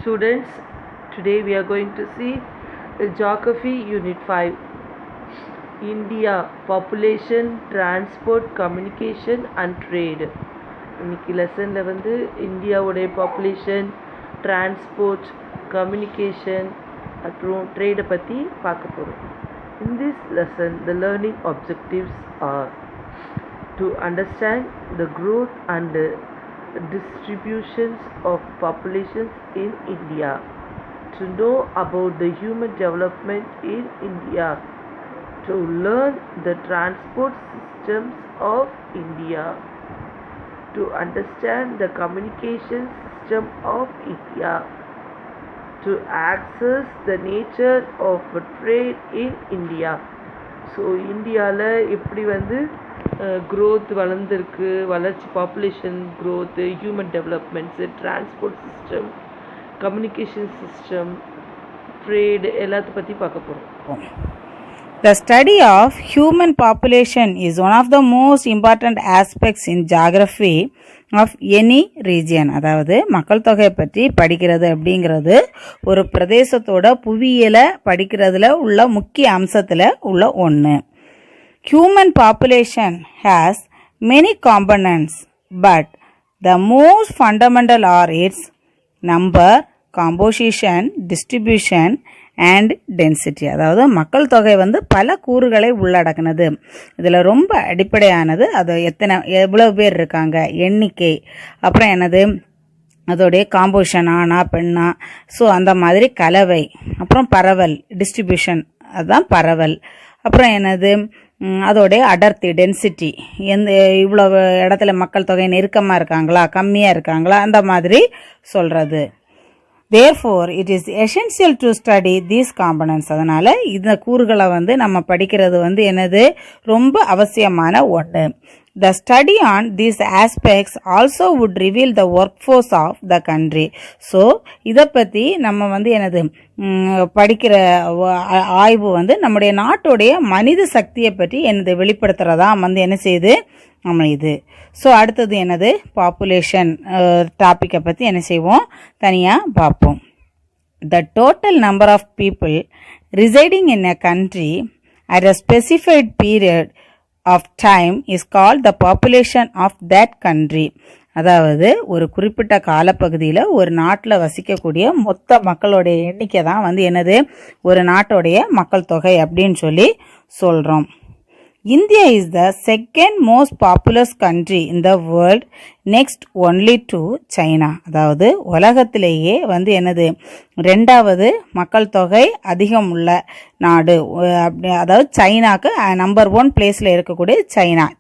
Students, today we are going to see Geography Unit 5, India, Population, Transport, Communication and Trade. இன்னைக்கு லெசனில் வந்து இந்தியாவுடைய population, transport, communication அப்புறம் ட்ரேடை பற்றி பார்க்க போகிறோம். In this lesson, the learning objectives are to understand the growth and distributions of populations in India, to know about the human development in India, to learn the transport systems of India, to understand the communication system of India, to access the nature of trade in India. So இந்தியாவில் எப்படி வந்து growth வளர்ந்துருக்கு, வளர்ச்சி, population growth, human developments, transport system, communication system, trade எல்லாத்த பற்றி பார்க்க போகிறோம். The study of human population is one of the most important aspects in geography of any region. அதாவது மக்கள் தொகையை பற்றி படிக்கிறது அப்படிங்கிறது ஒரு பிரதேசத்தோட புவியியலை படிக்கிறதுல உள்ள முக்கிய அம்சத்தில் உள்ள ஒன்று. Human population has many components, but the most fundamental are its number, composition, distribution and density. அதாவது மக்கள் தொகை வந்து பல கூறுகளை உள்ளடக்கினது. இதில் ரொம்ப அடிப்படையானது அது எவ்வளவு பேர் இருக்காங்க, எண்ணிக்கை, அப்புறம் என்னது அதோடைய காம்போசிஷன், ஆனா பெண்ணா, ஸோ அந்த மாதிரி கலவை, அப்புறம் பரவல், டிஸ்ட்ரிபியூஷன், அதுதான் பரவல், அப்புறம் என்னது அதோடைய அடர்த்தி, டென்சிட்டி, இவ்வளவு இடத்துல மக்கள் தொகை நெருக்கமாக இருக்காங்களா, கம்மியாக இருக்காங்களா, அந்த மாதிரி சொல்கிறது. Therefore, it is essential to study these components. அதனால் இந்த கூறுகளை வந்து நம்ம படிக்கிறது வந்து என்னது ரொம்ப அவசியமான ஒன்று. The study on these aspects also would reveal the workforce of the country. So இதை பற்றி நம்ம வந்து என்னது படிக்கிற ஆய்வு வந்து நம்முடைய நாட்டுடைய மனித சக்தியை பற்றி என்னது வெளிப்படுத்துகிறதா வந்து என்ன செய்யுது அமையுது. ஸோ அடுத்தது என்னது பாப்புலேஷன் டாப்பிக்கை பற்றி என்ன செய்வோம் தனியாக பார்ப்போம். The total number of people residing in a country at a specified period of time is called the population of that country. அதாவது ஒரு குறிப்பிட்ட காலப்பகுதியில் ஒரு நாட்டில் வசிக்கக்கூடிய மொத்த மக்களுடைய எண்ணிக்கை தான் வந்து என்னது ஒரு நாட்டுடைய மக்கள் தொகை அப்படின்னு சொல்லி சொல்கிறோம். India is the second most populous country in the world, next only to China. அதாவது உலகத்திலேயே வந்து என்னது ரெண்டாவது மக்கள் தொகை அதிகம் உள்ள நாடு, அதாவது சைனாக்கு நம்பர் 1 பிளேஸில் இருக்கக்கூடிய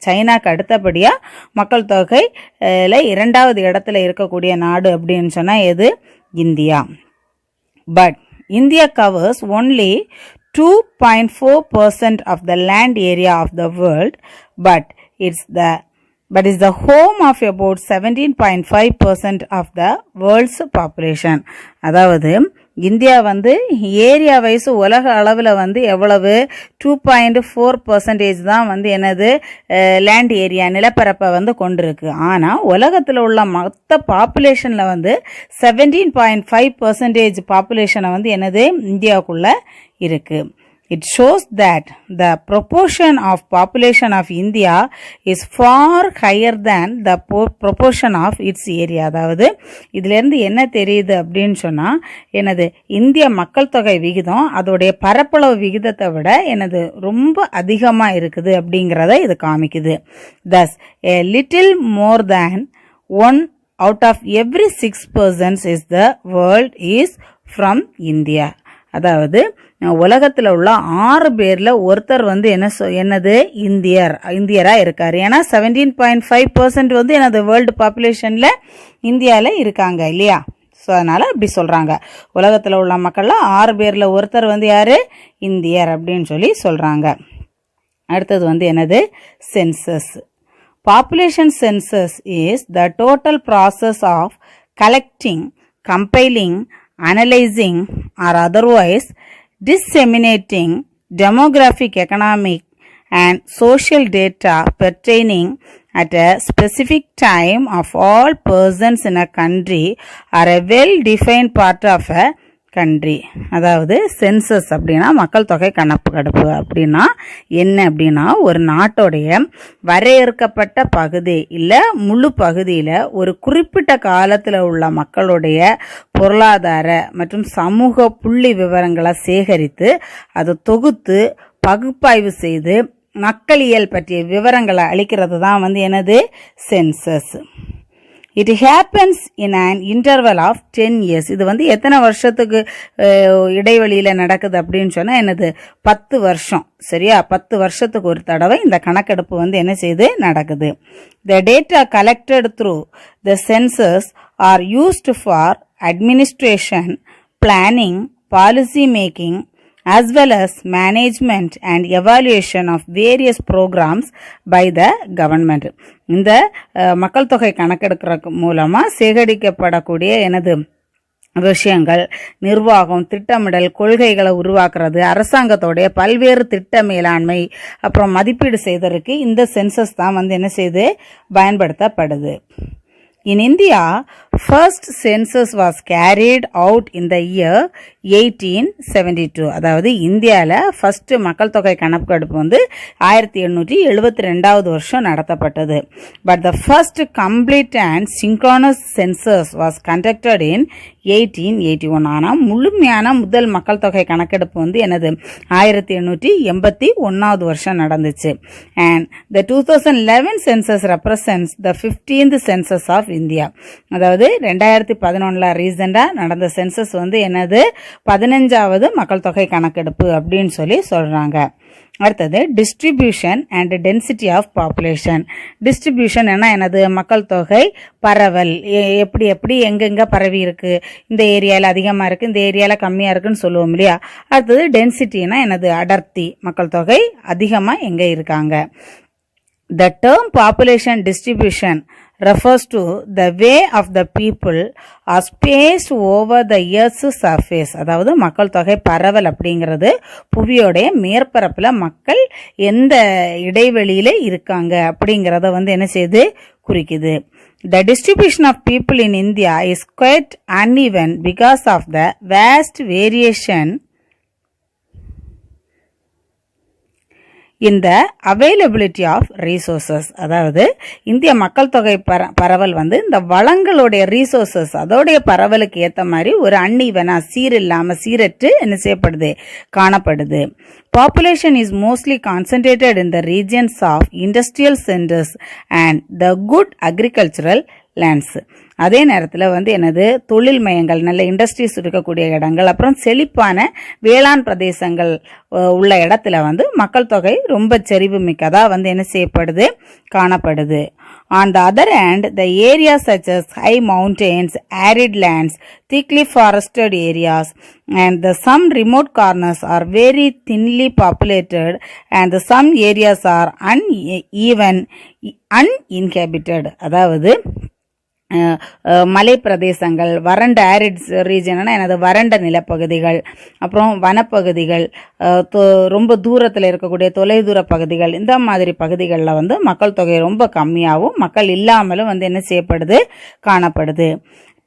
சைனாக்கு அடுத்தபடியாக மக்கள் தொகையில் இரண்டாவது இடத்துல இருக்கக்கூடிய நாடு அப்படின்னு சொன்னால் எது India. But India covers only 2.4% of the land area of the world, but is the home of about 17.5% of the world's population. அதாவது இந்தியா வந்து ஏரியா வைஸ் உலக அளவில் வந்து எவ்வளவு 2.4% தான் வந்து என்னது லேண்ட் ஏரியா, நிலப்பரப்பை வந்து கொண்டிருக்கு. ஆனால் உலகத்தில் உள்ள மொத்த பாப்புலேஷனில் வந்து 17.5% பாப்புலேஷனை வந்து என்னது இந்தியாவுக்குள்ளே இருக்குது. It shows that the proportion of population of India is far higher than the proportion of its area. அதாவது இதிலிருந்து என்ன தெரியுது அப்படின்னு சொன்னால் என்னது இந்திய மக்கள் தொகை விகிதம் அதோடைய பரப்பளவு விகிதத்தை விட என்னது ரொம்ப அதிகமாக இருக்குது அப்படிங்கிறத இது காமிக்குது. Thus, a little more than 1 out of every 6 persons is the world is from India. அதாவது உலகத்தில் உள்ள 6 பேரில் ஒருத்தர் வந்து என்னது இந்தியராக இருக்கார். ஏன்னா 17.5% வந்து என்னது வேர்ல்டு பாப்புலேஷனில் இந்தியாவில் இருக்காங்க இல்லையா. ஸோ அதனால் அப்படி சொல்கிறாங்க. உலகத்தில் உள்ள மக்களில் 6 பேரில் ஒருத்தர் வந்து யார் இந்தியர் அப்படின்னு சொல்லி சொல்கிறாங்க. அடுத்தது வந்து என்னது census. Population census is the total process of collecting, compiling, analyzing or otherwise disseminating demographic, economic and social data pertaining at a specific time of all persons in a country are a well-defined part of a country. அதாவது census அப்படின்னா மக்கள் தொகை கணக்கெடுப்பு அப்படின்னா என்ன அப்படின்னா ஒரு நாட்டோடைய வரையறுக்கப்பட்ட பகுதி இல்லை முழு பகுதியில் ஒரு குறிப்பிட்ட காலத்தில் உள்ள மக்களுடைய பொருளாதார மற்றும் சமூக புள்ளி விவரங்களை சேகரித்து அதை தொகுத்து பகுப்பாய்வு செய்து மக்களியல் பற்றிய விவரங்களை அளிக்கிறது தான் வந்து என்னது census. It happens in an interval of 10 years. இது வந்து எத்தனை வருஷத்துக்கு இடைவெளியில் நடக்குது அப்படின்னு சொன்னால் என்னது 10 வருஷம். சரியா, 10 வருஷத்துக்கு ஒரு தடவை இந்த கணக்கெடுப்பு வந்து என்ன செய்து நடக்குது. The data collected through the census are used for administration, planning, policy making, as well as management and evaluation of various programs by the government. இந்த மக்கள் தொகை கணக்கெடுக்கிற மூலமாக சேகரிக்கப்படக்கூடிய எனது விஷயங்கள், நிர்வாகம், திட்டமிடல், கொள்கைகளை உருவாக்குறது, அரசாங்கத்தோடைய பல்வேறு திட்ட மேலாண்மை, அப்புறம் மதிப்பீடு செய்வதற்கு இந்த சென்சஸ் தான் வந்து என்ன செய்து பயன்படுத்தப்படுது. In India, first census was carried out in the year 1872. அதாவது இந்தியாவில் ஃபர்ஸ்ட் மக்கள் தொகை கணக்கெடுப்பு வந்து 1872 வருஷம் நடத்தப்பட்டது. But the first complete and synchronous census was conducted in 1881. ஆனால் முழுமையான முதல் மக்கள் தொகை கணக்கெடுப்பு வந்து என்னது 1881 வருஷம் நடந்துச்சு. And the 2011 census represents the 15th census of India. அதாவது 2011 ரீசெண்டாக நடந்த சென்சஸ் வந்து என்னது 15வது மக்கள் தொகை கணக்கெடுப்பு அப்படின்னு சொல்லி சொல்கிறாங்க. அடுத்தது distribution and density of population. Distribution என்ன என்னது மக்கள் தொகை பரவல், எப்படி எப்படி எங்கெங்கே பரவி இருக்கு, இந்த ஏரியாவில் அதிகமாக இருக்குது இந்த ஏரியாவில் கம்மியாக இருக்குன்னு சொல்லுவோம் இல்லையா. அடுத்தது டென்சிட்டினா என்னது அடர்த்தி, மக்கள் தொகை அதிகமாக எங்கே இருக்காங்க. The term population distribution refers to the way of the people are spaced over the earth's surface. அதாவது மக்கள் தொகை பரவல் அப்படிங்கிறது புவியோடைய மேற்பரப்பில் மக்கள் எந்த இடைவெளியில் இருக்காங்க அப்படிங்கிறத வந்து என்ன செய்து குறிக்குது. The distribution of people in India is quite uneven because of the vast variation in the availability of resources. அதாவது இந்திய மக்கள் தொகை பரவல் வந்து இந்த வளங்களுடைய ரீசோர்சஸ் அதோடைய பரவலுக்கு ஏற்ற மாதிரி ஒரு அன்இவனா சீரில்லாமல் சீரற்று என்ன செய்யப்படுது காணப்படுது. Population is mostly concentrated in the regions of industrial centers and the good agricultural lands. அதே நேரத்தில் வந்து என்னது தொழில் மையங்கள், நல்ல இண்டஸ்ட்ரீஸ் இருக்கக்கூடிய இடங்கள், அப்புறம் செழிப்பான வேளாண் பிரதேசங்கள் உள்ள இடத்துல வந்து மக்கள் தொகை ரொம்ப செறிவு மிக்கதாக வந்து என்ன செய்யப்படுது காணப்படுது. On the other hand, the areas such as high mountains, arid lands, thickly forested areas, and some remote corners are very thinly populated, and some areas are uninhabited. அதாவது மலை பிரதேசங்கள், வறண்ட ஆரிட்ஸ் ரீஜன்னா எனது வறண்ட நிலப்பகுதிகள், அப்புறம் வனப்பகுதிகள், ரொம்ப தூரத்தில் இருக்கக்கூடிய தொலைதூர பகுதிகள், இந்த மாதிரி பகுதிகளில் வந்து மக்கள் தொகை ரொம்ப கம்மியாகவும் மக்கள் இல்லாமலும் வந்து என்ன செய்யப்படுது காணப்படுது.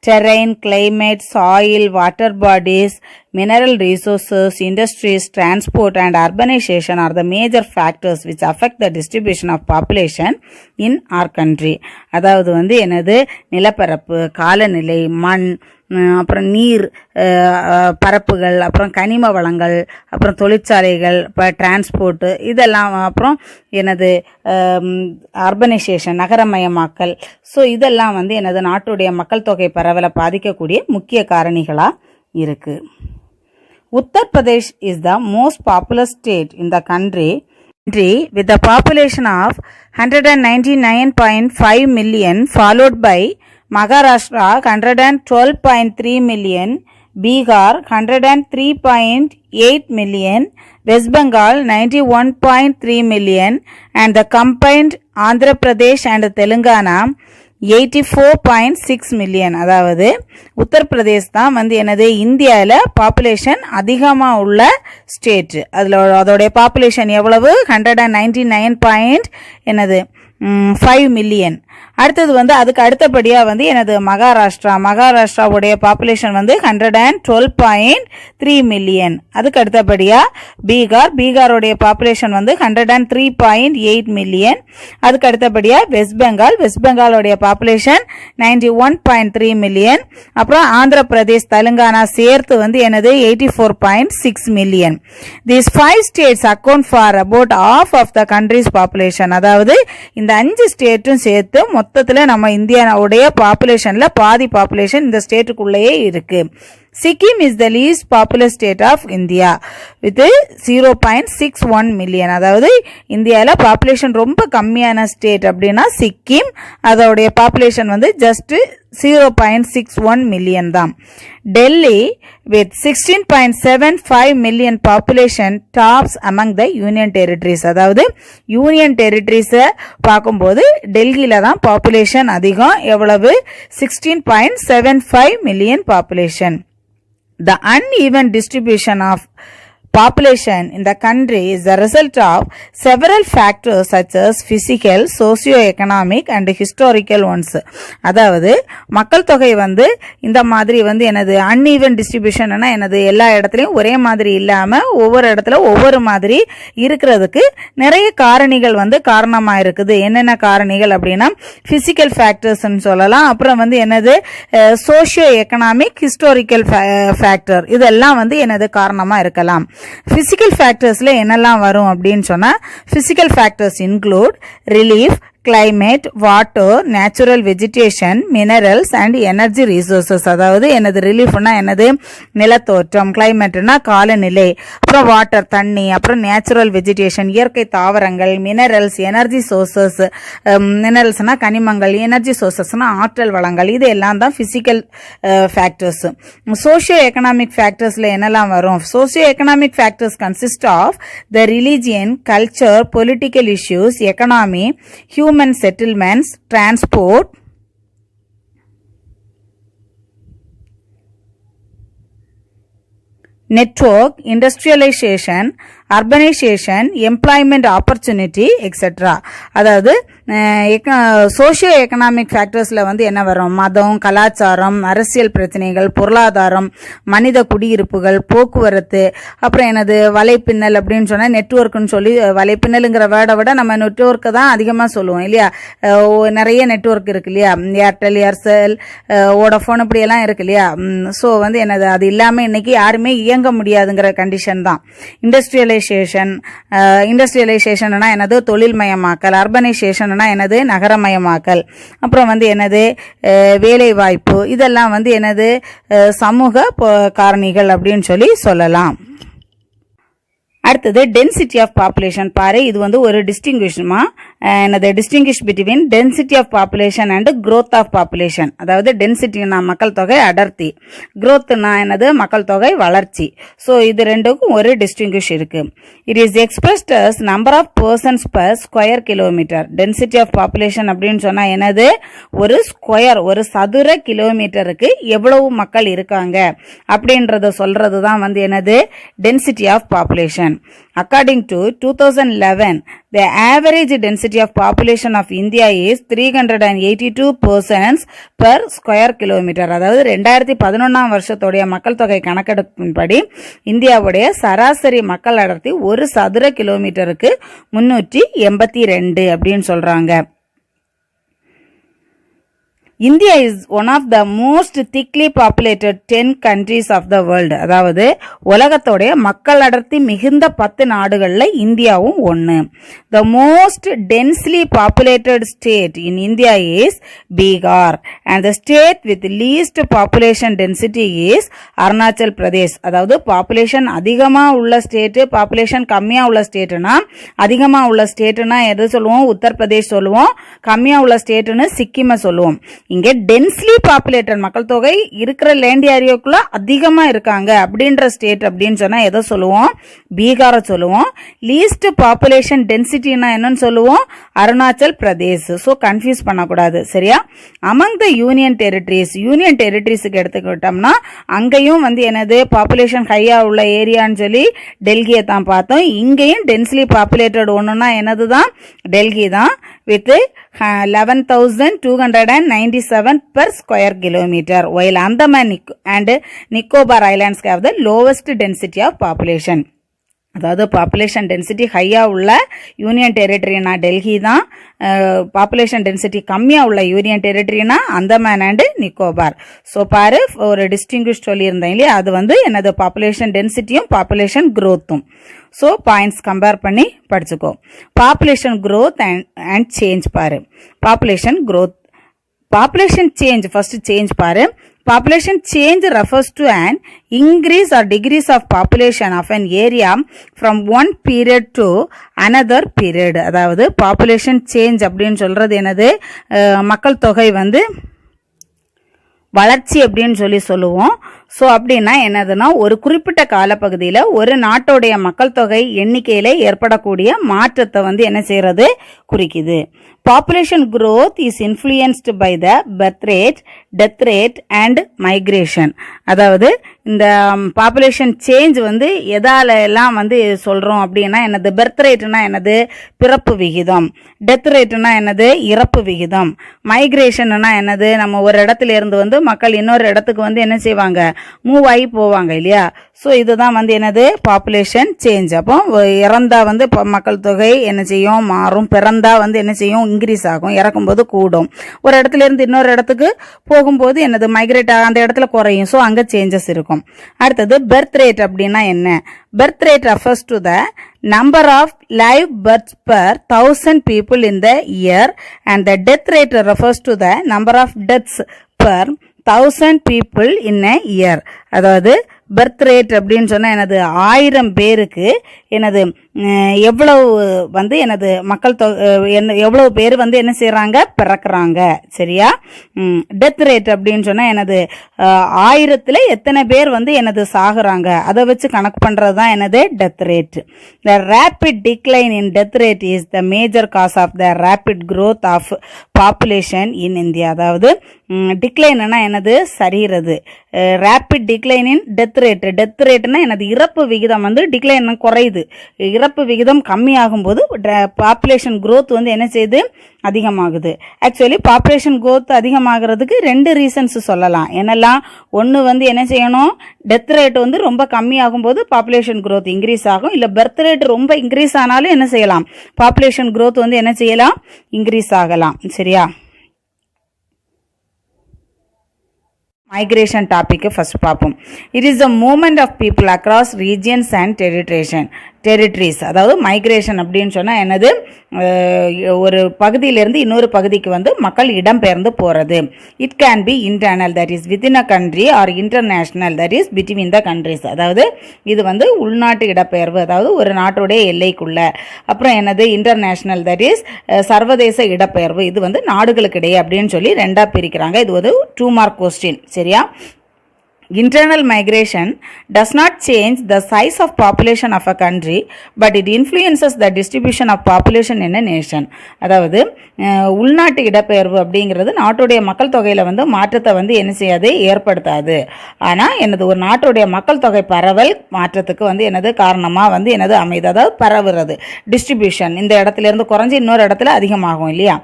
Terrain, climate, soil, water bodies, mineral resources, industries, transport and urbanization are the major factors which affect the distribution of population in our country. அதாவது வந்து என்னது நிலப்பரப்பு, காலநிலை, மண், அப்புறம் நீர் பரப்புகள், அப்புறம் கனிம வளங்கள், அப்புறம் தொழிற்சாலைகள், இப்போ டிரான்ஸ்போர்ட்டு இதெல்லாம், அப்புறம் எனது அர்பனைசேஷன் நகரமயமாக்கல். ஸோ இதெல்லாம் வந்து எனது நாட்டுடைய மக்கள் தொகை பரவலை பாதிக்கக்கூடிய முக்கிய காரணிகளாக இருக்குது. Uttar Pradesh is the most popular state in the country with a population of 199.5 million, followed by Maharashtra 112.3 million, Bihar 103.8 million, West Bengal 91.3 million, and the combined Andhra Pradesh and Telangana 84.6 million. அதாவது உத்தரப்பிரதேஷ் தான் வந்து என்னது இந்தியாவில் பாப்புலேஷன் அதிகமாக உள்ள state. அதில் அதோடைய population எவ்வளவு 199. 5 மில்லியன். அடுத்தது வந்து அதுக்கு அடுத்தபடியாக வந்து எனது மகாராஷ்டிராவுடைய பாப்புலேஷன் வந்து 112.3 மில்லியன். அதுக்கு அடுத்தபடியாக பீகாரோடைய பாப்புலேஷன் வந்து 103.8 மில்லியன். அதுக்கு அடுத்தபடியாக வெஸ்ட் பெங்காலோடைய பாப்புலேஷன் 91.3 மில்லியன். அப்புறம் ஆந்திர பிரதேஷ், தெலுங்கானா சேர்த்து வந்து எனது 84.6 million. These 5 states account for about half of the country's population. அதாவது இந்த 5 ஸ்டேட்டும் சேர்த்து மொத்தத்தில் நம்ம இந்தியாவுடைய பாப்புலேஷன்ல பாதி பாப்புலேஷன் இந்த ஸ்டேட்டுக்குள்ளேயே இருக்கு. Sikkim is the least populous state of India with 0.61 million. அதாவது இந்தியாவில் பாப்புலேஷன் ரொம்ப கம்மியான ஸ்டேட் அப்படின்னா சிக்கிம், அதோடைய பாப்புலேஷன் வந்து ஜஸ்ட் 0.61 மில்லியன் தான். Delhi with 16.75 million population tops among the union territories. அதாவது யூனியன் டெரிட்டரிஸை பார்க்கும்போது டெல்லியில தான் பாப்புலேஷன் அதிகம். எவ்வளவு? 16.75 million population. The uneven distribution of population in the country is the result of several factors such as physical, socio-economic and historical ones. அதாவது மக்கள் தொகை வந்து இந்த மாதிரி வந்து எனது அன்ஈவன் டிஸ்ட்ரிபியூஷன்னா எனது எல்லா இடத்துலையும் ஒரே மாதிரி இல்லாமல் ஒவ்வொரு இடத்துல ஒவ்வொரு மாதிரி இருக்கிறதுக்கு நிறைய காரணிகள் வந்து காரணமாக இருக்குது. என்னென்ன காரணிகள் அப்படின்னா பிசிக்கல் ஃபேக்டர்ஸ்ன்னு சொல்லலாம். அப்புறம் வந்து என்னது சோஷியோ எக்கனாமிக், ஹிஸ்டாரிக்கல் ஃபேக்டர், இதெல்லாம் வந்து எனது காரணமாக இருக்கலாம். Physical factorsல என்னெல்லாம் வரும் அப்படின்னு சொன்னா physical factors include relief, climate, water, natural vegetation, minerals and energy resources. அதாவது எனது ரிலீஃப்னா என்னது? நிலத்தோற்றம், கிளைமேட்னா காலநிலை, அப்புறம் வாட்டர் தண்ணி, அப்புறம் நேச்சுரல் வெஜிடேஷன் இயற்கை தாவரங்கள், மினரல்ஸ் எனர்ஜி சோர்சஸ், மினரல்ஸ்னா கனிமங்கள், எனர்ஜி சோர்சஸ்னா ஆற்றல் வளங்கள், இது எல்லாம் தான் பிசிக்கல் ஃபேக்டர்ஸ். சோஷியோ எக்கனாமிக் ஃபேக்டர்ஸ்ல என்னெல்லாம் வரும்? Socio economic factors consist of the religion, culture, political issues, economy, human settlements, transport, network, industrialization, urbanization, employment opportunity, etc. அதாவது சோஷியோ எக்கனாமிக் ஃபேக்டர்ஸ்ல வந்து என்ன வரும்? மதம், கலாச்சாரம், அரசியல் பிரச்சனைகள், பொருளாதாரம், மனித குடியிருப்புகள், போக்குவரத்து, அப்புறம் எனது வலைப்பின்னல் அப்படின்னு சொன்னா நெட்வொர்க்னு சொல்லி, வலைப்பின்னலுங்கிற வேர்டை விட நம்ம நெட்வொர்க்கை தான் அதிகமாக சொல்லுவோம் இல்லையா? நிறைய நெட்வொர்க் இருக்கு இல்லையா? ஏர்டெல், ஏர்செல், வோடஃபோன் இப்படியெல்லாம் இருக்கு இல்லையா? ஸோ வந்து என்னது, அது இல்லாமல் இன்னைக்கு யாருமே இயங்க முடியாதுங்கிற கண்டிஷன் தான். இண்டஸ்ட்ரியலைசேஷன்னா என்னது? தொழில்மயமாக்கல். அர்பனைசேஷன் என்னது? நகரமயமாக்கல். அப்புறம் வந்து என்னது? வேலை வாய்ப்பு. இதெல்லாம் வந்து என்னது? சமூக காரணிகள் அப்படின்னு சொல்லி சொல்லலாம். அடுத்தது டென்சிட்டி ஆஃப் பாப்புலேஷன் பாரு. இது வந்து ஒரு டிஸ்டிங்விஷ்மா என்னது? Distinguish between density of population and growth of population. அதாவது டென்சிட்டினா மக்கள் தொகை அடர்த்தி, growthனா என்னது? மக்கள் தொகை வளர்ச்சி. ஸோ இது ரெண்டுக்கும் ஒரு டிஸ்டிங்கிஷ் இருக்கு. It is expressed as number of persons per square kilometre. Density of population அப்படின்னு சொன்னா என்னது? ஒரு ஸ்கொயர், ஒரு சதுர கிலோமீட்டருக்கு எவ்வளவு மக்கள் இருக்காங்க அப்படின்றத சொல்றது தான் வந்து என்னது? Density of population. According to 2011, the average density of population of India is 382 persons per square kilometer. அதாவது 2011 வருஷத்தோடைய மக்கள் தொகை கணக்கெடுப்பின்படி இந்தியாவுடைய சராசரி மக்கள் அடர்த்தி ஒரு சதுர கிலோமீட்டருக்கு 382 அப்படின்னு சொல்றாங்க. India is one of the most thickly populated 10 countries of the world. அதாவது உலகத்தோடைய மக்கள் அடர்த்தி மிகுந்த 10 நாடுகள்ல இந்தியாவும் ஒன்று. The most densely populated state in India is Bihar and the state with least population density is Arunachal Pradesh. அதாவது population அதிகமா உள்ள ஸ்டேட், பாப்புலேஷன் கம்மியா உள்ள ஸ்டேட்னா, அதிகமா உள்ள ஸ்டேட்னா எது சொல்லுவோம்? உத்தரப்பிரதேஷ் சொல்லுவோம். கம்மியா உள்ள ஸ்டேட்னு சிக்கிமை சொல்லுவோம். இங்க டென்ஸ்லி பாப்புலேட்டட் மக்கள் தொகை இருக்கிற லேண்ட் ஏரியாக்குள்ள அதிகமா இருக்காங்க அப்படின்ற ஸ்டேட் அப்படின்னு சொன்னா எதை சொல்லுவோம்? பீகாரை சொல்லுவோம். லீஸ்ட் பாப்புலேஷன் டென்சிட்டினா என்னன்னு சொல்லுவோம்? அருணாச்சல் பிரதேஷ். ஸோ கன்ஃபியூஸ் பண்ணக்கூடாது, சரியா? அமங் த யூனியன் டெரிட்டரிஸுக்கு எடுத்துக்கிட்டோம்னா அங்கேயும் வந்து என்னது? பாப்புலேஷன் ஹையா உள்ள ஏரியான்னு சொல்லி டெல்லியை தான் பார்த்தோம். இங்கேயும் டென்ஸ்லி பாப்புலேட்டட் ஒன்றுனா என்னது தான்? டெல்லி தான். with 11,297 per square kilometer, while Andaman and Nicobar Islands have the lowest density of population. அதாவது பாப்புலேஷன் டென்சிட்டி ஹையாக உள்ள யூனியன் டெரிட்டரினா டெல்லி தான், பாப்புலேஷன் டென்சிட்டி கம்மியாக உள்ள யூனியன் டெரிட்டரினா அந்தமான் அண்டு நிக்கோபார். ஸோ பாரு, ஒரு டிஸ்டிங்விஷ் சொல்லியிருந்தேன் இல்லையா, அது வந்து என்னது பாப்புலேஷன் டென்சிட்டியும் பாப்புலேஷன் க்ரோத்தும். ஸோ பாயிண்ட்ஸ் கம்பேர் பண்ணி படிச்சுக்கோ. பாப்புலேஷன் க்ரோத் அண்ட் சேஞ்ச் பாரு. Population growth, population change, first change பாரு. Population change refers to an increase or decrease of population of an area from one period to another period. அதாவது population change அப்படின்னு சொல்றது என்னது, மக்கள் தொகை வந்து வளர்ச்சி அப்படின்னு சொல்லுவோம். ஸோ அப்படின்னா என்னதுன்னா, ஒரு குறிப்பிட்ட காலப்பகுதியில் ஒரு நாட்டோடைய மக்கள் தொகை எண்ணிக்கையில் ஏற்படக்கூடிய மாற்றத்தை வந்து என்ன செய்யறது குறிக்குது. Population growth is influenced by the birth rate, death rate and migration. அதாவது இந்த பாப்புலேஷன் சேஞ்ச் வந்து எதால எல்லாம் வந்து சொல்றோம் அப்படின்னா என்னது, பெர்த் ரேட்னா என்னது, பிறப்பு விகிதம். டெத் ரேட்னா என்னது, இறப்பு விகிதம். மைக்ரேஷன்னா என்னது, நம்ம ஒரு இடத்துல இருந்து வந்து மக்கள் இன்னொரு இடத்துக்கு வந்து என்ன செய்வாங்க, மூவ் ஆகி போவாங்க இல்லையா. ஸோ இதுதான் வந்து என்னது பாப்புலேஷன் சேஞ்ச். அப்போ இறந்தா வந்து மக்கள் தொகை என்ன செய்யும், மாறும். பிறந்தா வந்து என்ன செய்யும், இன்க்ரீஸ் ஆகும். இறக்கும்போது கூடும். ஒரு இடத்துல இருந்து இன்னொரு இடத்துக்கு போகும்போது என்னது, மைக்ரேட் அந்த இடத்துல குறையும். ஸோ அங்கே சேஞ்சஸ் இருக்கும். அடுத்தது பெர்த் ரேட் அப்படின்னா என்ன, birth rate refers to the number of live births per 1,000 people in the year and the death rate refers to the number of deaths per 1,000 people in a year. அதாவது birth rate அப்படின்னு சொன்னா என்னது, 1000 பேருக்கு என்னது எவ்வளவு வந்து என்னது மக்கள் எவ்வளவு பேர் வந்து என்ன செய்யறாங்க, பிறக்கிறாங்க. சரியா. டெத் ரேட் அப்படின்னு சொன்னா என்னது, 1000ல் எத்தனை பேர் வந்து என்னது சாகுறாங்க, அதை வச்சு கணக்கு பண்றது தான் என்னது death rate. The rapid decline in death rate is the major cause of the rapid growth of population in India. அதாவது டிக்ளைன்னா என்னது, சரிகிறது. Rapid decline in death rate, death ரேட்னா என்னது, இறப்பு விகிதம் வந்து டிக்ளைன் குறையுது. இறப்பு விகிதம் கம்மியாகும் போது பாப்புலேஷன் growth வந்து என்ன செய்யுது, அதிகமாகுது. ஆக்சுவலி பாப்புலேஷன் growth அதிகமாகிறதுக்கு 2 ரீசன்ஸ் சொல்லலாம். என்னெல்லாம், ஒன்று வந்து என்ன செய்யணும், டெத் ரேட் வந்து ரொம்ப கம்மியாகும் போது பாப்புலேஷன் growth இன்க்ரீஸ் ஆகும். இல்லை பெர்த் ரேட் ரொம்ப இன்க்ரீஸ் ஆனாலும் என்ன செய்யலாம், பாப்புலேஷன் growth வந்து என்ன செய்யலாம், இன்க்ரீஸ் ஆகலாம். சரியா. மைக்ரேஷன் டாபிக் ஃபர்ஸ்ட் பார்ப்போம். It is the movement of people across regions and territories. அதாவது மைக்ரேஷன் அப்படின்னு சொன்னால் என்னது, ஒரு பகுதியிலிருந்து இன்னொரு பகுதிக்கு வந்து மக்கள் இடம்பெயர்ந்து போகிறது. It can be internal, that is within a country, or international, that is between the countries. அதாவது இது வந்து உள்நாட்டு இடப்பெயர்வு, அதாவது ஒரு நாட்டுடைய எல்லைக்குள்ள. அப்புறம் என்னது இன்டர்நேஷ்னல், தட் இஸ் சர்வதேச இடப்பெயர்வு. இது வந்து நாடுகளுக்கு இடையே அப்படின்னு சொல்லி 2ஆக பிரிக்கிறாங்க. இது ஒரு 2 மார்க் கொஸ்டின். சரியா. Internal migration does not change the size of population of a country, but it influences the distribution of population in a nation. அதாவது உள்நாட்டு இடப்பெயர்வு அப்படிங்கிறது நாட்டுடைய மக்கள் தொகையில் வந்து மாற்றத்தை வந்து என்ன செய்யாது, ஏற்படுத்தாது. ஆனால் என்னது, ஒரு நாட்டுடைய மக்கள் தொகை பரவல் மாற்றத்துக்கு வந்து என்னது காரணமாக வந்து என்னது அமைது. அதாவது பரவுறது, டிஸ்ட்ரிபியூஷன். இந்த இடத்துல இருந்து குறைஞ்சி இன்னொரு இடத்துல அதிகமாகும் இல்லையா.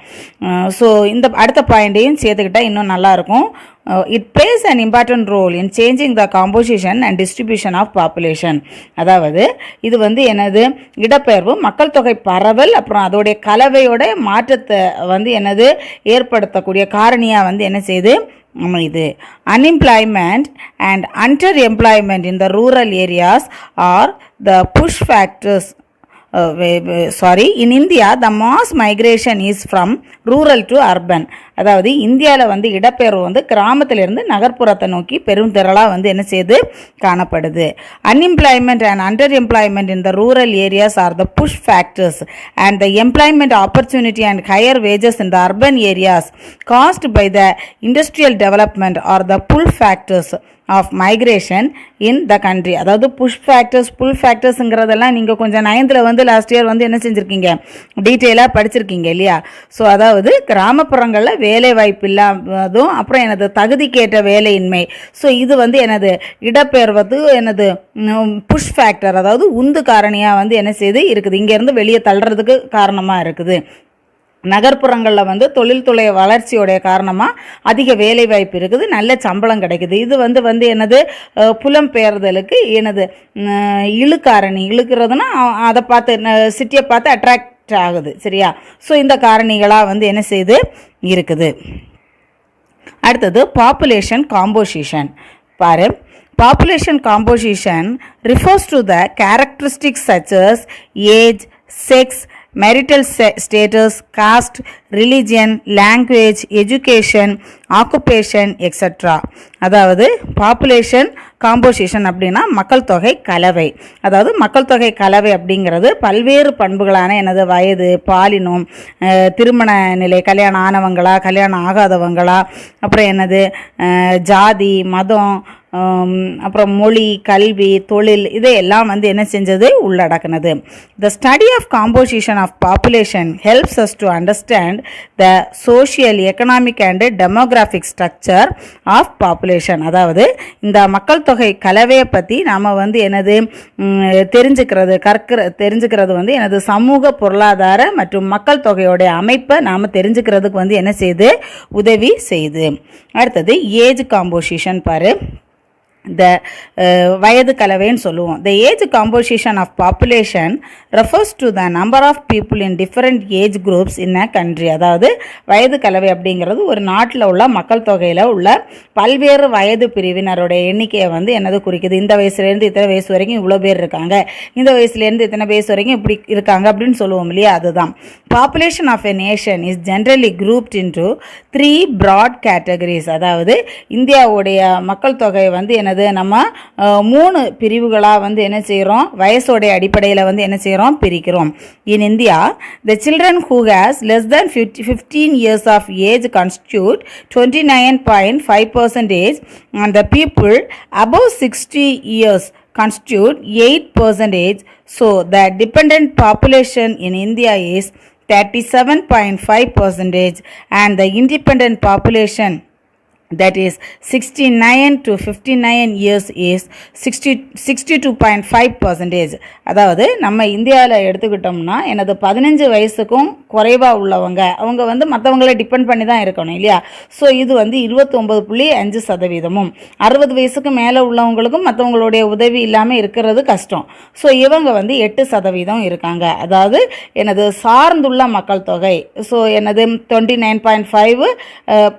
ஸோ இந்த அடுத்த பாயிண்டையும் சேர்த்துக்கிட்டா இன்னும் நல்லா இருக்கும். It plays an important role in changing the composition and distribution of population. அதாவது இது வந்து என்னது, இடப்பெயர்வு மக்கள் தொகை பரவல் அப்புறம் அதோடைய கலவையோட மாற்றத்தை வந்து என்னது ஏற்படுத்தக்கூடிய காரணியாக வந்து என்ன செய்யுது, அமைது. Unemployment and underemployment in the rural areas are the push factors. In India the mass migration is from rural to urban. அதாவது இந்தியாவில் வந்து இடப்பெயர்வு வந்து கிராமத்திலிருந்து நகர்ப்புறத்தை நோக்கி பெரும் திரளாக வந்து என்ன செய்யுது, காணப்படுது. Unemployment and underemployment in the rural areas are the push factors and the employment opportunity and higher wages in the urban areas caused by the industrial development are the pull factors of migration in the country. அதாவது push ஃபேக்டர்ஸ்ங்கிறதெல்லாம் நீங்கள் கொஞ்சம் 9th வந்து last year வந்து என்ன செஞ்சுருக்கீங்க, டீட்டெயிலாக படிச்சிருக்கீங்க இல்லையா. So அதாவது கிராமப்புறங்களில் வேலை வாய்ப்பு இல்லாததும் அப்புறம் எனது தகுதிக்கேற்ற வேலையின்மை. ஸோ இது வந்து எனது இடப்பெயர்வது எனது புஷ் ஃபேக்டர், அதாவது உந்து காரணியாக வந்து என்ன செய்து இருக்குது, இங்கேருந்து வெளியே தள்ளுறதுக்கு காரணமாக இருக்குது. நகர்ப்புறங்களில் வந்து தொழில்துறை வளர்ச்சியோடைய காரணமாக அதிக வேலைவாய்ப்பு இருக்குது, நல்ல சம்பளம் கிடைக்குது. இது வந்து என்னது புலம்பெயர்தலுக்கு என்னது இழுக்காரணி, இழுக்கிறதுனா அதை பார்த்து சிட்டியை பார்த்து அட்ராக்ட் ஆகுது. சரியா? ஸோ இந்த காரணிகளாக வந்து என்ன செய்து இருக்குது. அடுத்தது பாப்புலேஷன் காம்போசிஷன். பாரு, population composition refers to the characteristics such as age, sex, marital status, caste, religion, language, education, occupation, etc. அதாவது பாப்புலேஷன் காம்போசிஷன் அப்படின்னா மக்கள் தொகை கலவை. அதாவது மக்கள் தொகை கலவை அப்படிங்கிறது பல்வேறு பண்புகளான எனது வயது, பாலினம், திருமண நிலை, கல்யாணம் ஆனவங்களா கல்யாணம் ஆகாதவங்களா, அப்புறம் என்னது ஜாதி, மதம், அப்புறம் மொழி, கல்வி, தொழில், இதையெல்லாம் வந்து என்ன செஞ்சது உள்ளடக்குனது. The study of composition of population helps us to understand the social, economic and demographic structure of population. அதாவது இந்த மக்கள் தொகை கலவையை பற்றி நாம் வந்து என்னது தெரிஞ்சுக்கிறது வந்து எனது சமூக, பொருளாதார மற்றும் மக்கள் தொகையோடைய அமைப்பை நாம் தெரிஞ்சுக்கிறதுக்கு வந்து என்ன செய்யுது, உதவி செய்யுது. அடுத்தது ஏஜ் காம்போசிஷன். பாரு, the வயது கலவைன்னு சொல்லுவோம். The age composition of population refers to the number of people in different age groups in a country. அதாவது வயது கலவை அப்படிங்கிறது ஒரு நாட்டில் உள்ள மக்கள் தொகையில் உள்ள பல்வேறு வயது பிரிவினருடைய எண்ணிக்கையை வந்து என்னது குறிக்குது. இந்த வயசுலேருந்து இத்தனை வயசு வரைக்கும் இவ்வளோ பேர் இருக்காங்க, இந்த வயசுலேருந்து இத்தனை வயசு வரைக்கும் இப்படி இருக்காங்க அப்படின்னு சொல்லுவோம் இல்லையா, அதுதான். Population of a nation is generally grouped into 3 broad categories. அதாவது இந்தியாவுடைய மக்கள் தொகை வந்து என்னது நம்ம 3 பிரிவுகளாக வந்து என்ன செய்கிறோம், வயசோடைய அடிப்படையில் வந்து என்ன செய்கிறோம், பிரிக்கிறோம். In India, the children who has less than 15 years of age constitute 29.5% and the people above 60 years constitute 8%. So the dependent population in India is 37.5% and the independent population, that is 69 to 59 years, is 62.5%. அதாவது நம்ம இந்தியாவில் எடுத்துக்கிட்டோம்னா எனது 15 வயசுக்கும் குறைவாக உள்ளவங்க அவங்க வந்து மற்றவங்களை டிபெண்ட் பண்ணி தான் இருக்கணும் இல்லையா. ஸோ இது வந்து 29.5%. 60 வயசுக்கு மேலே உள்ளவங்களுக்கும் மற்றவங்களுடைய உதவி இல்லாமல் இருக்கிறது கஷ்டம். ஸோ இவங்க வந்து 8% இருக்காங்க. அதாவது எனது சார்ந்துள்ள மக்கள் தொகை ஸோ எனது 29.5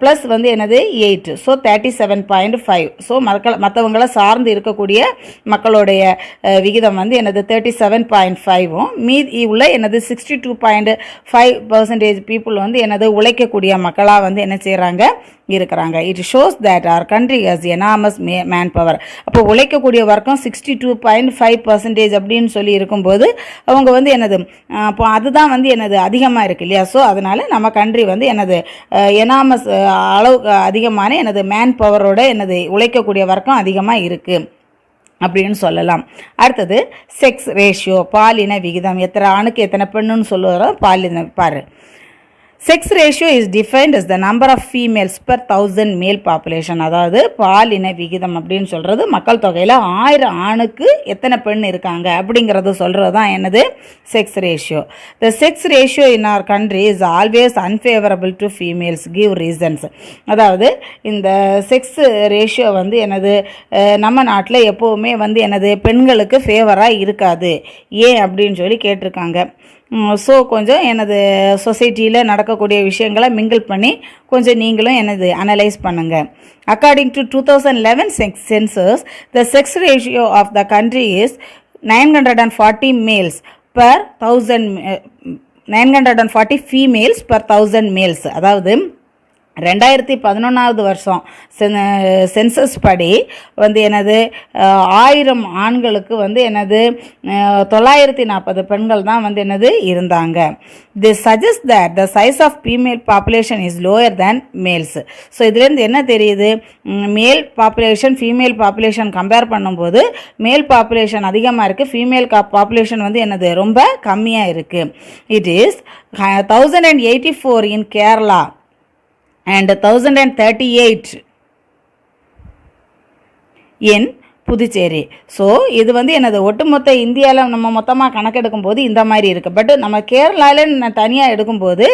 ப்ளஸ் வந்து எனது 8, ஸோ 37.5. ஸோ மற்றவங்களை சார்ந்து இருக்கக்கூடிய மக்களுடைய விகிதம் வந்து எனது 37.5. மீதி உள்ள எனது 62.5% பீப்புள் வந்து எனது உழைக்கக்கூடிய மக்களாக வந்து என்ன செய்கிறாங்க, இருக்கிறாங்க. It shows that our country has enormous man power. அப்போ உழைக்கக்கூடிய வர்க்கம் 62.5% அப்படின்னு சொல்லி இருக்கும்போது அவங்க வந்து என்னது அப்போ அதுதான் வந்து என்னது அதிகமாக இருக்கு இல்லையா. ஸோ அதனால் நம்ம கண்ட்ரி வந்து எனது எனாமஸ் அளவுக்கு அதிகமான எனது மேன் பவரோட எனது உழைக்கக்கூடிய வர்க்கம் அதிகமாக இருக்குது அப்படின்னு சொல்லலாம். அடுத்தது செக்ஸ் ரேஷியோ, பாலின விகிதம். எத்தனை ஆணுக்கு எத்தனை பெண்ணுன்னு சொல்லுறோம் பாலின. பாரு, sex ratio is defined as the number of females per 1000 male population. அதாவது பாலின விகிதம் அப்படின்னு சொல்கிறது மக்கள் தொகையில் 1000 ஆணுக்கு எத்தனை பெண் இருக்காங்க அப்படிங்கிறது சொல்கிறது தான் என்னது sex ratio. The sex ratio in our country is always unfavorable to females. Give reasons. அதாவது இந்த செக்ஸ் ரேஷியோ வந்து என்னது நம்ம நாட்டில் எப்போவுமே வந்து என்னது பெண்களுக்கு ஃபேவராக இருக்காது. ஏன் அப்படின்னு சொல்லி கேட்டிருக்காங்க. ஸோ கொஞ்சம் எனது சொசைட்டியில் நடக்கக்கூடிய விஷயங்களை மிங்கிள் பண்ணி கொஞ்சம் நீங்களும் எனது அனலைஸ் பண்ணுங்கள். According to 2011 census, the sex ratio of the country is 940 males per 1000 940 females per 1000 males. அதாவது 2011 வருஷம் சென்சஸ் படி வந்து எனது 1000 ஆண்களுக்கு வந்து எனது 940 பெண்கள் தான் வந்து என்னது இருந்தாங்க. This suggests that the size of female population is lower than males. So இதுலேருந்து என்ன தெரியுது, மேல் பாப்புலேஷன் ஃபீமேல் பாப்புலேஷன் கம்பேர் பண்ணும்போது மேல் பாப்புலேஷன் அதிகமாக இருக்குது, ஃபீமேல் பாப்புலேஷன் வந்து என்னது ரொம்ப கம்மியாக இருக்குது. It is 1084 in Kerala and 1038 in Puducherry. So இது வந்து எனது ஒட்டுமொத்த இந்தியாவில் நம்ம மொத்தமாக கணக்கெடுக்கும் போது இந்த மாதிரி இருக்குது. பட் நம்ம கேரளாவில் நான் தனியாக எடுக்கும்போது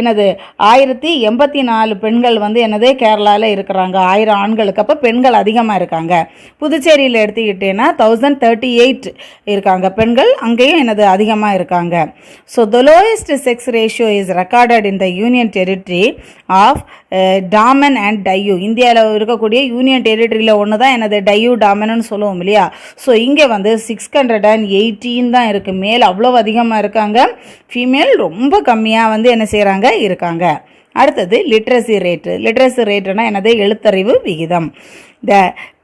எனது 1084 பெண்கள் வந்து எனது கேரளாவில் இருக்கிறாங்க 1000 ஆண்களுக்கு. அப்போ பெண்கள் அதிகமாக இருக்காங்க. புதுச்சேரியில் எடுத்துக்கிட்டேன்னா 1038 இருக்காங்க பெண்கள், அங்கேயும் எனது அதிகமாக இருக்காங்க. So the lowest sex ratio is recorded in the union territory of Daman and Diu. இந்தியாவில் இருக்கக்கூடிய யூனியன் டெரிட்டரியில் ஒன்று தான் எனது டையூ டாமன்னு சொல்லுவோம் இல்லையா. ஸோ இங்கே வந்து 618 தான் இருக்குது. மேல் அவ்வளோ அதிகமாக இருக்காங்க, ஃபீமேல் ரொம்ப கம்மியாக வந்து என்ன செய்கிறாங்க இருக்காங்க. அடுத்தது லிட்ரஸி ரேட்டு. லிட்ரஸி ரேட்டுனா எனது எழுத்தறிவு விகிதம். The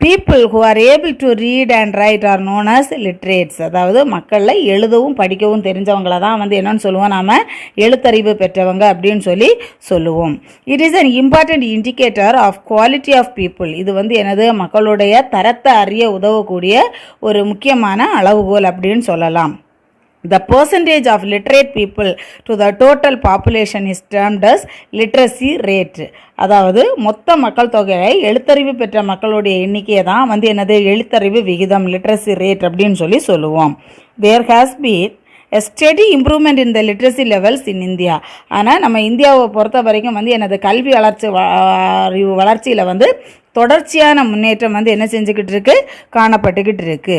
people who are able to read and write are known as literates. அதாவது மக்களில் எழுதவும் படிக்கவும் தெரிஞ்சவங்கள தான் வந்து என்னன்னு சொல்லுவோம், நாம் எழுத்தறிவு பெற்றவங்க அப்படின்னு சொல்லுவோம். It is an important indicator of quality of people. இது வந்து எனது மக்களுடைய தரத்தை அறிய உதவக்கூடிய ஒரு முக்கியமான அளவுகோல் அப்படின்னு சொல்லலாம். The percentage of literate people to the total population is termed as literacy rate. அதாவது மொத்த மக்கள் தொகையை எழுத்தறிவு பெற்ற மக்களுடைய எண்ணிக்கையை தான் வந்து என்னது எழுத்தறிவு விகிதம் லிட்ரஸி ரேட் அப்படின்னு சொல்லுவோம். There has been a steady improvement in the literacy levels in India. ஆனால் நம்ம இந்தியாவை பொறுத்த வரைக்கும் வந்து எனது கல்வி வளர்ச்சியில் வந்து தொடர்ச்சியான முன்னேற்றம் வந்து என்ன செஞ்சுக்கிட்டு இருக்கு, காணப்பட்டுக்கிட்டு இருக்கு.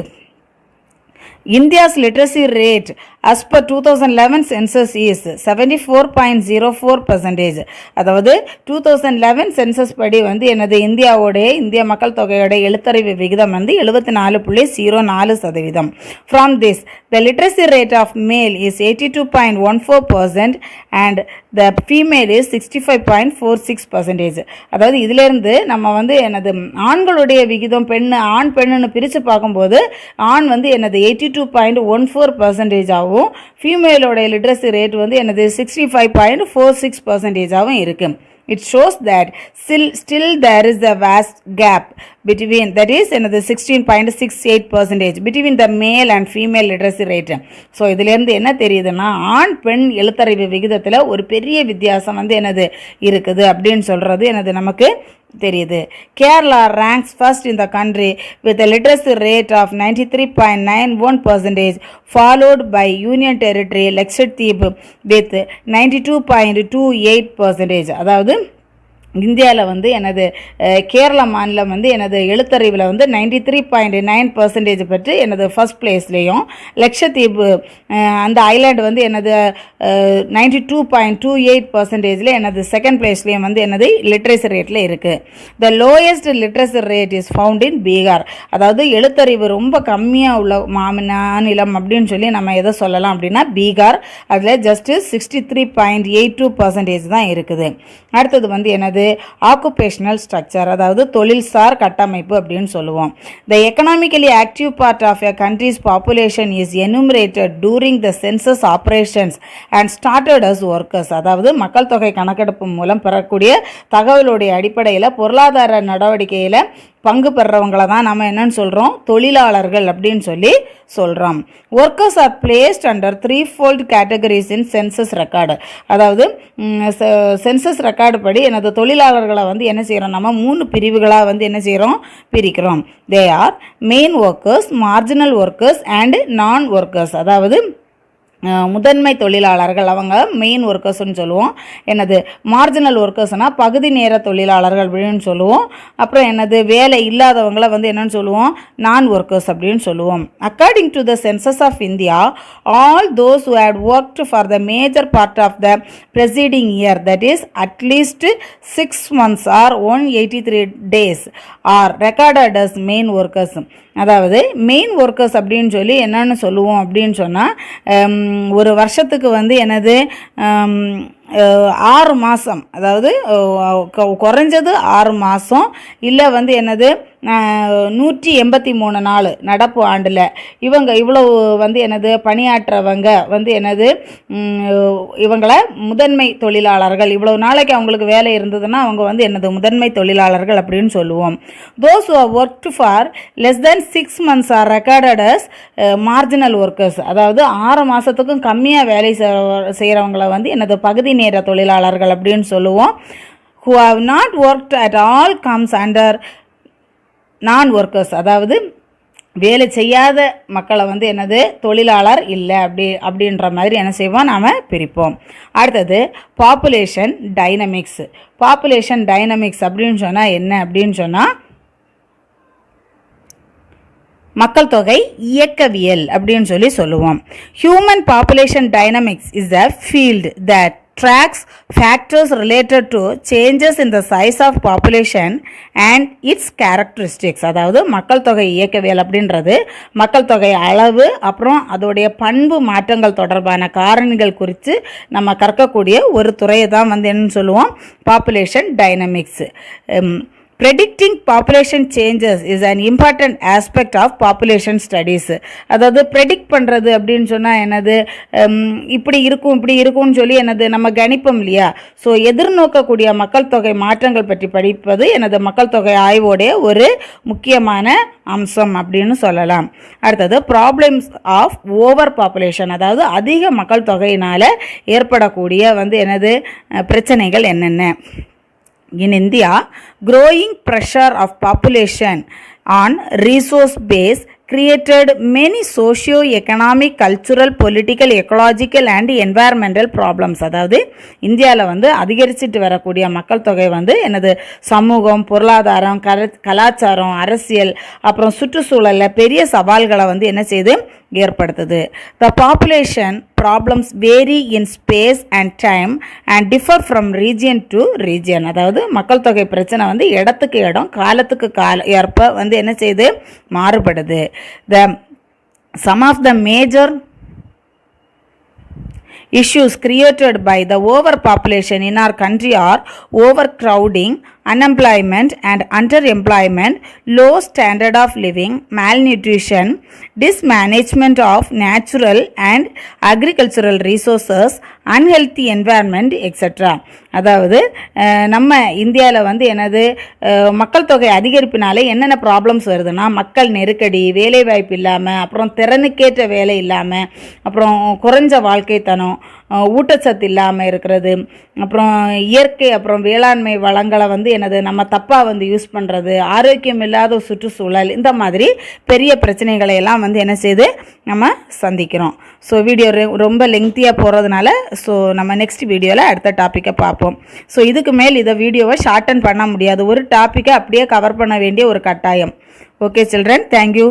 India's literacy rate as per 2011 census is 74.04%. அதாவது 2011 சென்சஸ் படி வந்து எனது இந்திய மக்கள் தொகையோட எழுத்தறிவு விகிதம் வந்து 74.04%. From this, the literacy rate of male is 82.14% and the female is 65.46%. அதாவது இதிலிருந்து நம்ம வந்து எனது ஆண்களுடைய விகிதம் ஆண் பெண்ணுன்னு பிரித்து பார்க்கும்போது ஆண் வந்து எனது 82.14% ஆகும், ஃபீமேலோட லிட்ரஸி ரேட் வந்து எனது 65.46% ஆகும் இருக்கு. It shows that still there is a vast gap between, that is another 16.68% between the male and female literacy rate. So இதிலேருந்து என்ன தெரியுதுன்னா ஆண் பெண் எழுத்தறிவு விகிதத்தில் ஒரு பெரிய வித்தியாசம் வந்து என்னது இருக்குது அப்படின்னு சொல்கிறது எனது நமக்கு தெரியுது. Kerala ranks first in the country with a literacy rate of 93.91%, followed by Union Territory Lakshadweep with 92.28%. அதாவது இந்தியாவில் வந்து எனது கேரள மாநிலம் வந்து எனது எழுத்தறிவில் வந்து 93.9% பெற்று எனது ஃபர்ஸ்ட் பிளேஸ்லேயும், லட்சத்தீப் அந்த ஐலாண்ட் வந்து எனது 92.28% எனது செகண்ட் பிளேஸ்லேயும் வந்து எனது லிட்ரேசி ரேட்டில் இருக்குது. The lowest literacy rate is found in Bihar. அதாவது எழுத்தறிவு ரொம்ப கம்மியாக உள்ள மாநிலம் அப்படின்னு நம்ம எதை சொல்லலாம் அப்படின்னா பீகார். அதில் ஜஸ்ட்டு 63.82% தான் இருக்குது. அடுத்தது வந்து எனது ஆக்குபேஷனல் ஸ்ட்ரக்சர், அதாவது தொழில்சார் கட்டமைப்பு அப்படின்னு சொல்லுவோம். The economically active part of a country's population is enumerated during the census operations and started as workers. அதாவது மக்கள் தொகை கணக்கெடுப்பு மூலம் பெறக்கூடிய தகவலுடைய அடிப்படையில் பொருளாதார நடவடிக்கையில் பங்கு பெறவங்களை தான் நம்ம என்னன்னு சொல்கிறோம், தொழிலாளர்கள் அப்படின்னு சொல்கிறோம். Workers are placed under 3-fold categories in census record. அதாவது சென்சஸ் ரெக்கார்டு படி எனது தொழிலாளர்களை வந்து என்ன செய்கிறோம், நம்ம 3 பிரிவுகளாக வந்து என்ன செய்கிறோம், பிரிக்கிறோம். They are main workers, marginal workers and நான் ஒர்க்கர்ஸ். அதாவது முதன்மை தொழிலாளர்கள் அவங்க மெயின் ஒர்க்கர்ஸ்ன்னு சொல்லுவோம். என்னது மார்ஜினல் ஒர்க்கர்ஸ்னால் பகுதி நேர தொழிலாளர்கள் அப்படின்னு சொல்லுவோம். அப்புறம் என்னது வேலை இல்லாதவங்களை வந்து என்னன்னு சொல்லுவோம், நான் ஒர்க்கர்ஸ் அப்படின்னு சொல்லுவோம். According to the census of India, all those who had worked for the major part of the preceding year, that is at least 6 months are 183 days are recorded as main workers. அதாவது main workers அப்படின்னு என்னன்னு சொல்லுவோம் அப்படின்னு சொன்னால், ஒரு வருஷத்துக்கு வந்து எனது 6 மாதம், அதாவது குறைஞ்சது 6 மாதம் இல்லை வந்து என்னது 183 நாள் நடப்பு ஆண்டில் இவ்வளவு வந்து எனது பணியாற்றவங்க வந்து எனது இவங்களை முதன்மை தொழிலாளர்கள், இவ்வளவு நாளைக்கு அவங்களுக்கு வேலை இருந்ததுன்னா அவங்க வந்து எனது முதன்மை தொழிலாளர்கள் அப்படின்னு சொல்லுவோம். Those who have worked for less than 6 months are recorded as marginal workers. அதாவது 6 மாதத்துக்கும் கம்மியாக வேலை செய்கிறவங்களை வந்து எனது பகுதி நேர தொழிலாளர்கள் அப்படின்னு சொல்லுவோம். who have not worked at all comes under நான் ஒர்க்கர்ஸ். அதாவது வேலை செய்யாத மக்களை வந்து என்னது தொழிலாளர் இல்லை அப்படின்ற மாதிரி என்ன செய்வோம் நாம் பிரிப்போம். அடுத்தது பாப்புலேஷன் டைனமிக்ஸ். பாப்புலேஷன் டைனமிக்ஸ் அப்படின்னு சொன்னால் என்ன அப்படின்னு சொன்னால் மக்கள் தொகை இயக்கவியல் அப்படின்னு சொல்லுவோம். Human population dynamics is a field that tracks factors related to changes in the size of population and its characteristics. அதாவது மக்கள் தொகை இயக்கவியல் அப்படின்றது மக்கள் தொகை அளவு அப்புறம் அதோடைய பண்பு மாற்றங்கள் தொடர்பான காரணிகள் குறித்து நம்ம கற்கக்கூடிய ஒரு துறையை தான் வந்து என்னன்னு சொல்லுவோம், population dynamics. Predicting population changes is an important aspect of population studies. அதாவது ப்ரெடிக்ட் பண்ணுறது அப்படின்னு சொன்னால் என்னது, இப்படி இருக்கும்னு சொல்லி என்னது நம்ம கணிப்போம் இல்லையா. ஸோ எதிர்நோக்கக்கூடிய மக்கள் தொகை மாற்றங்கள் பற்றி படிப்பது எனது மக்கள் தொகை ஆய்வோடைய ஒரு முக்கியமான அம்சம் அப்படின்னு சொல்லலாம். அடுத்தது ப்ராப்ளம்ஸ் ஆஃப் ஓவர் பாப்புலேஷன், அதாவது அதிக மக்கள் தொகையினால் ஏற்படக்கூடிய வந்து என்னது பிரச்சனைகள் என்னென்ன. In India, growing pressure of population on resource base created many socio-economic, cultural, political, ecological and environmental problems. அதாவது இந்தியாவில் வந்து அதிகரிச்சுட்டு வரக்கூடிய மக்கள் தொகை வந்து என்னது சமூகம், பொருளாதாரம், கலாச்சாரம், அரசியல் அப்புறம் சுற்றுச்சூழலில் பெரிய சவால்களை வந்து என்ன செய்து ஏற்படுத்துது. The population problems vary in space and time and differ from region to region. அதாவது மக்கள் தொகை பிரச்சனை வந்து இடத்துக்கு இடம் காலத்துக்கு ஏற்ப வந்து என்ன செய்யுது மாறுபடுது. Some of the major issues created by the overpopulation in our country are overcrowding, unemployment and underemployment, low standard of living, malnutrition, dismanagement of natural and agricultural resources, unhealthy environment, etc. அதாவது நம்ம இந்தியாவில் வந்து என்னது மக்கள் தொகை அதிகரிப்பினாலே என்னென்ன problems வருதுன்னா, மக்கள் நெருக்கடி, வேலைவாய்ப்பு இல்லாமல், அப்புறம் திறனுக்கேற்ற வேலை இல்லாமல், அப்புறம் குறைஞ்ச வாழ்க்கைத்தனம், ஊட்டச்சத்து இல்லாமல் இருக்கிறது, அப்புறம் இயற்கை அப்புறம் வேளாண்மை வளங்களை வந்து என்னது நம்ம தப்பாக வந்து யூஸ் பண்ணுறது, ஆரோக்கியம் இல்லாத சுற்றுச்சூழல், இந்த மாதிரி பெரிய பிரச்சனைகளை எல்லாம் வந்து என்ன செய்து நம்ம சந்திக்கிறோம். ஸோ வீடியோ ரொம்ப லெங்க்த்தியாக போகிறதுனால ஸோ நம்ம நெக்ஸ்ட் வீடியோவில் அடுத்த டாப்பிக்கை பார்ப்போம். ஸோ இதுக்கு மேல் இதை வீடியோவை ஷார்டன் பண்ண முடியாது, ஒரு டாப்பிக்கை அப்படியே கவர் பண்ண வேண்டிய ஒரு கட்டாயம். Okay children, thank you.